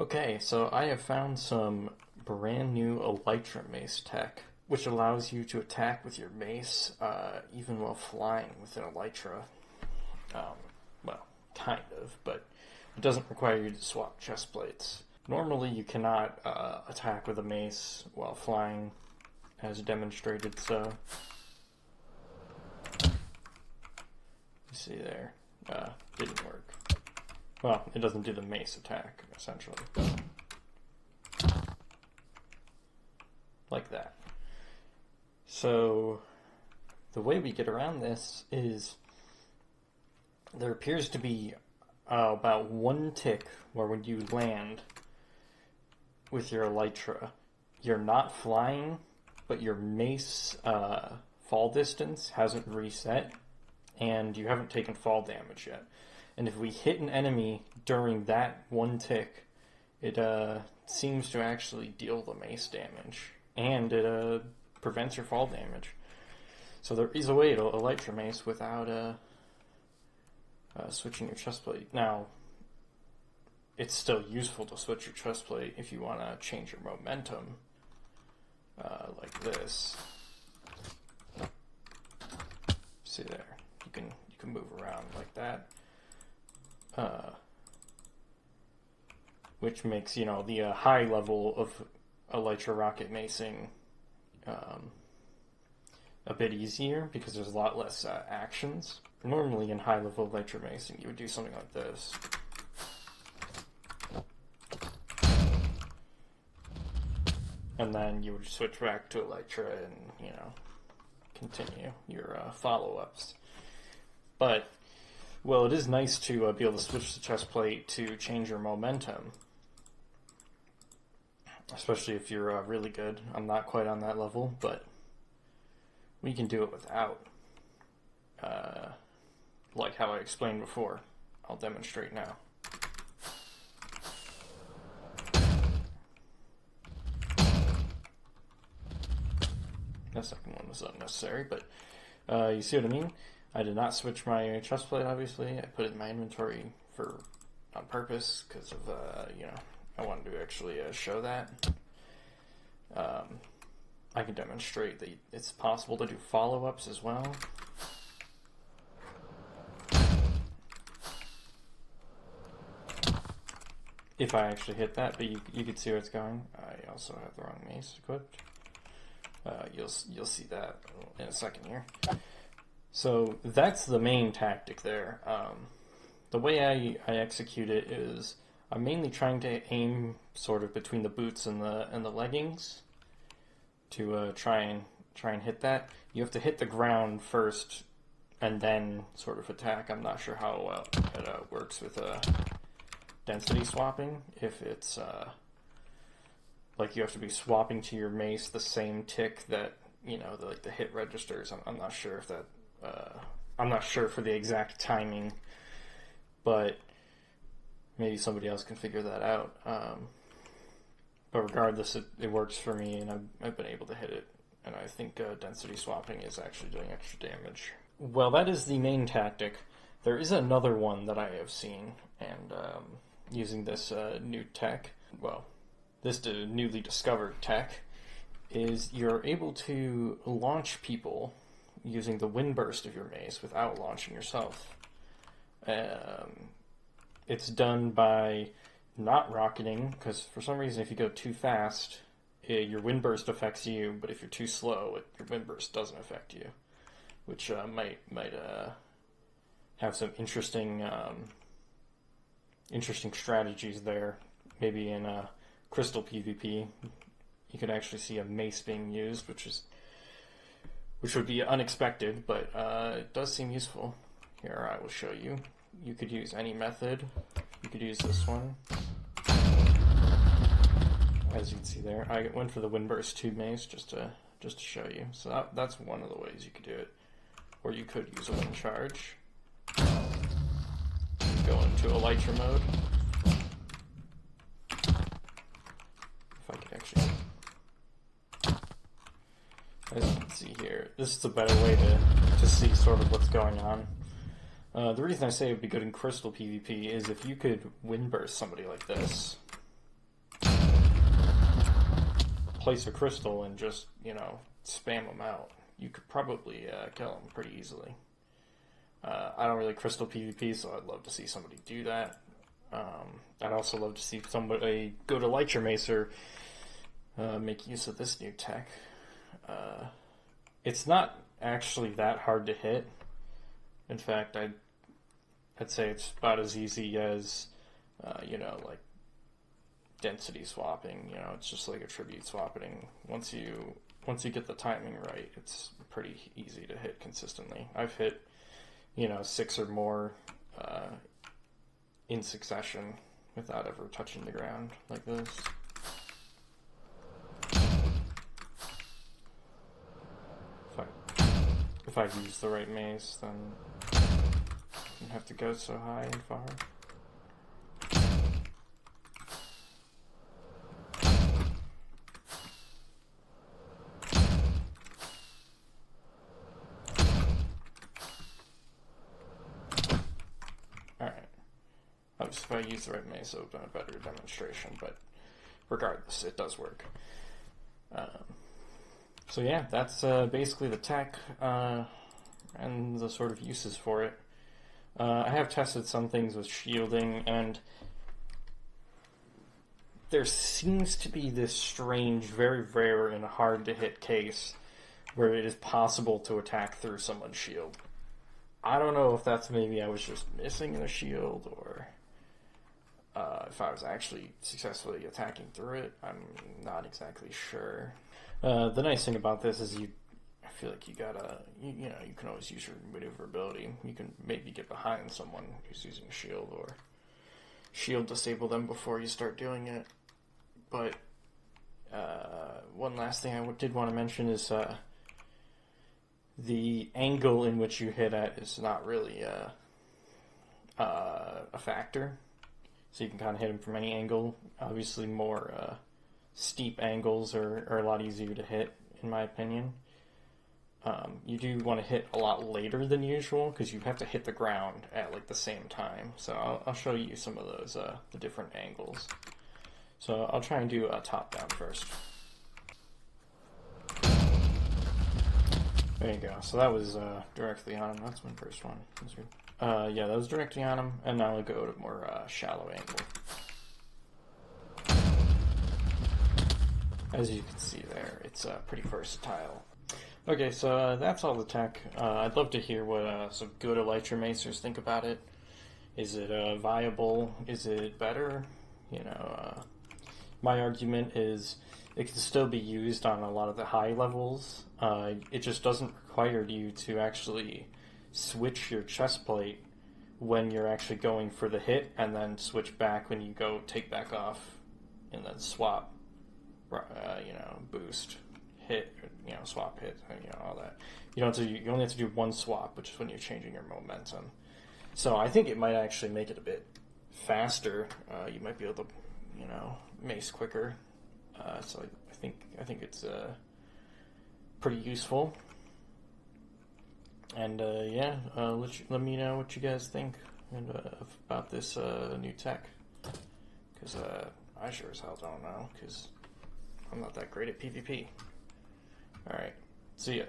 Okay, so I have found some brand new Elytra Mace tech, which allows you to attack with your mace even while flying with an Elytra. Um, well, kind of, but it doesn't require you to swap chest plates. Normally, you cannot attack with a mace while flying, as demonstrated, so. You see there, didn't work. Well, it doesn't do the mace attack, essentially. Like that. So, the way we get around this is there appears to be about one tick where when you land with your Elytra, you're not flying, but your mace fall distance hasn't reset, and you haven't taken fall damage yet. And if we hit an enemy during that one tick, it seems to actually deal the mace damage, and it prevents your fall damage. So there is a way to Elytra Mace without switching your chest plate. Now, it's still useful to switch your chest plate if you want to change your momentum, like this. See there, you can move around like that. Which makes, the high level of Elytra rocket macing a bit easier because there's a lot less actions. Normally in high level Elytra macing you would do something like this. And then you would switch back to Elytra and, continue your follow-ups. But well, it is nice to be able to switch the chest plate to change your momentum, especially if you're really good. I'm not quite on that level, but we can do it without, like how I explained before. I'll demonstrate now. The second one was unnecessary, but you see what I mean? I did not switch my chest plate, obviously. I put it in my inventory on purpose because of, I wanted to actually show that. I can demonstrate that it's possible to do follow-ups as well. If I actually hit that, but you can see where it's going. I also have the wrong mace equipped. You'll see that in a second here. So that's the main tactic there. The way I execute it is I'm mainly trying to aim sort of between the boots and the leggings to try and hit that. You have to hit the ground first and then sort of attack. I'm not sure how well it works with density swapping. If it's like you have to be swapping to your mace the same tick that the hit registers. I'm not sure if that. I'm not sure for the exact timing, but maybe somebody else can figure that out. But regardless, it works for me, and I've been able to hit it. And I think density swapping is actually doing extra damage. Well, that is the main tactic. There is another one that I have seen, and using this new tech, well, this newly discovered tech, is you're able to launch people using the wind burst of your mace without launching yourself. It's done by not rocketing, because for some reason if you go too fast, your wind burst affects you, but if you're too slow, your wind burst doesn't affect you, which might have some interesting strategies there. Maybe in crystal PvP, you could actually see a mace being used, which would be unexpected, but it does seem useful. Here, I will show you. You could use any method. You could use this one. As you can see there, I went for the Windburst 2 mace just to show you. So that's one of the ways you could do it. Or you could use a wind charge. Go into Elytra mode. If I could actually... As you can see here, this is a better way to see sort of what's going on. The reason I say it would be good in Crystal PvP is if you could wind burst somebody like this, place a crystal and just, you know, spam them out, you could probably kill them pretty easily. I don't really crystal PvP, so I'd love to see somebody do that. I'd also love to see somebody go to Elytra Mace or make use of this new tech. It's not actually that hard to hit. In fact, I'd say it's about as easy as, you know, like density swapping. You know, it's just like attribute swapping. Once you get the timing right, it's pretty easy to hit consistently. I've hit, you know, 6 or more in succession without ever touching the ground like this. If I use the right mace, then I don't have to go so high and far. Alright. Obviously, if I use the right mace, it would have been a better demonstration, but regardless, it does work. So yeah, that's basically the tech and the sort of uses for it. I have tested some things with shielding, and there seems to be this strange, very rare and hard to hit case where it is possible to attack through someone's shield. I don't know if that's maybe I was just missing the shield, or if I was actually successfully attacking through it. I'm not exactly sure. The nice thing about this is I feel like you gotta, you know, you can always use your maneuverability. You can maybe get behind someone who's using a shield, or shield disable them before you start doing it. But one last thing I did want to mention is the angle in which you hit at is not really a factor. So you can kind of hit them from any angle. Obviously, more steep angles are a lot easier to hit, in my opinion. You do want to hit a lot later than usual, because you have to hit the ground at like the same time. So I'll show you some of those, the different angles. So I'll try and do a top down first. There you go. So that was directly on him. That's my first one. That's good. Yeah, that was directly on him, and now I'll go to more shallow angle. As you can see there, it's pretty versatile. Okay, so that's all the tech. I'd love to hear what some good Elytra Macers think about it. Is it viable? Is it better? You know, my argument is it can still be used on a lot of the high levels. It just doesn't require you to actually switch your chest plate when you're actually going for the hit, and then switch back when you go take back off, and then swap. You know, boost, hit, you know, swap, hit, you know, all that. You only have to do one swap, which is when you're changing your momentum. So I think it might actually make it a bit faster. You might be able to, you know, mace quicker. So I think it's pretty useful. And yeah, let me know what you guys think about this new tech, because I sure as hell don't know, because I'm not that great at PvP. Alright, see ya.